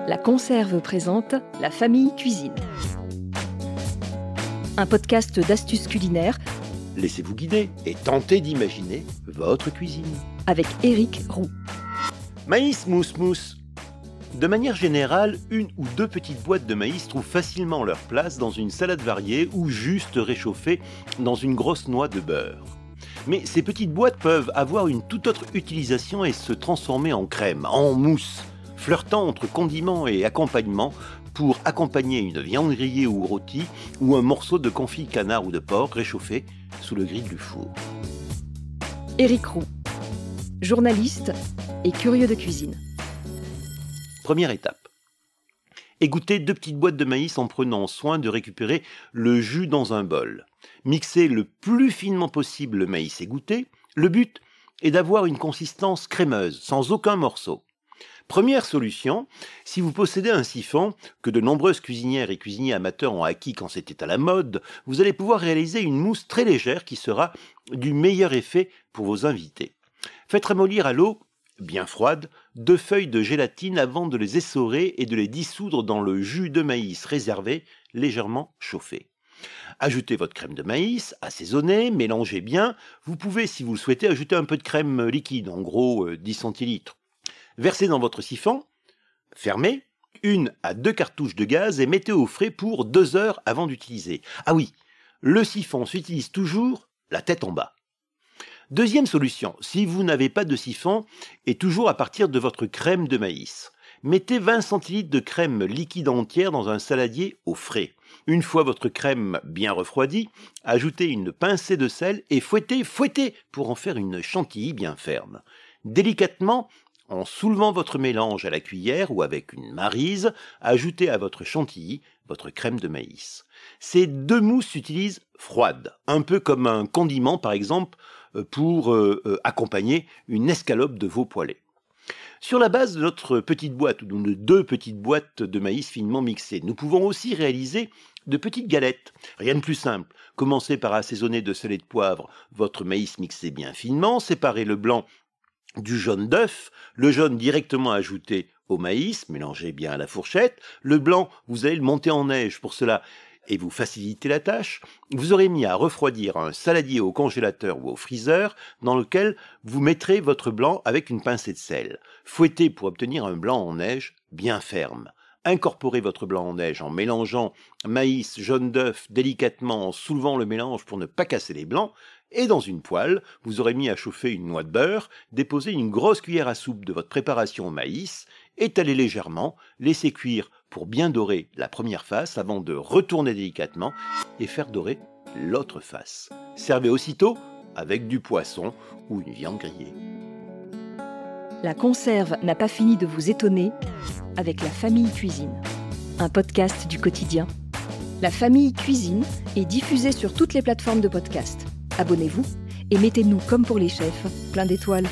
La Conserve présente La Famille Cuisine. Un podcast d'astuces culinaires. Laissez-vous guider et tentez d'imaginer votre cuisine. Avec Éric Roux. Maïs mousse. De manière générale, une ou deux petites boîtes de maïs trouvent facilement leur place dans une salade variée ou juste réchauffée dans une grosse noix de beurre. Mais ces petites boîtes peuvent avoir une toute autre utilisation et se transformer en crème, en mousse, flirtant entre condiments et accompagnement pour accompagner une viande grillée ou rôtie ou un morceau de confit canard ou de porc réchauffé sous le grill du four. Éric Roux, journaliste et curieux de cuisine. Première étape. Égouttez 2 petites boîtes de maïs en prenant soin de récupérer le jus dans un bol. Mixez le plus finement possible le maïs égoutté. Le but est d'avoir une consistance crémeuse, sans aucun morceau. Première solution, si vous possédez un siphon que de nombreuses cuisinières et cuisiniers amateurs ont acquis quand c'était à la mode, vous allez pouvoir réaliser une mousse très légère qui sera du meilleur effet pour vos invités. Faites ramollir à l'eau, bien froide, 2 feuilles de gélatine avant de les essorer et de les dissoudre dans le jus de maïs réservé, légèrement chauffé. Ajoutez votre crème de maïs, assaisonnez, mélangez bien. Vous pouvez, si vous le souhaitez, ajouter un peu de crème liquide, en gros 10 centilitres. Versez dans votre siphon, fermez, 1 à 2 cartouches de gaz et mettez au frais pour 2 heures avant d'utiliser. Ah oui, le siphon s'utilise toujours la tête en bas. Deuxième solution, si vous n'avez pas de siphon, et toujours à partir de votre crème de maïs. Mettez 20 centilitres de crème liquide entière dans un saladier au frais. Une fois votre crème bien refroidie, ajoutez une pincée de sel et fouettez pour en faire une chantilly bien ferme. Délicatement, en soulevant votre mélange à la cuillère ou avec une maryse, ajoutez à votre chantilly votre crème de maïs. Ces 2 mousses s'utilisent froides, un peu comme un condiment par exemple pour accompagner une escalope de veau poêlé. Sur la base de notre petite boîte ou de 2 petites boîtes de maïs finement mixées, nous pouvons aussi réaliser de petites galettes. Rien de plus simple. Commencez par assaisonner de sel et de poivre votre maïs mixé bien finement, séparez le blanc du jaune d'œuf, le jaune directement ajouté au maïs, mélangez bien à la fourchette, le blanc, vous allez le monter en neige pour cela et vous faciliter la tâche. Vous aurez mis à refroidir un saladier au congélateur ou au freezer dans lequel vous mettrez votre blanc avec une pincée de sel. Fouettez pour obtenir un blanc en neige bien ferme. Incorporez votre blanc en neige en mélangeant maïs, jaune d'œuf délicatement en soulevant le mélange pour ne pas casser les blancs. Et dans une poêle, vous aurez mis à chauffer une noix de beurre, déposez une grosse cuillère à soupe de votre préparation au maïs, étalez légèrement, laissez cuire pour bien dorer la première face avant de retourner délicatement et faire dorer l'autre face. Servez aussitôt avec du poisson ou une viande grillée. La Conserve n'a pas fini de vous étonner avec La Famille Cuisine, un podcast du quotidien. La Famille Cuisine est diffusée sur toutes les plateformes de podcast. Abonnez-vous et mettez-nous, comme pour les chefs, plein d'étoiles.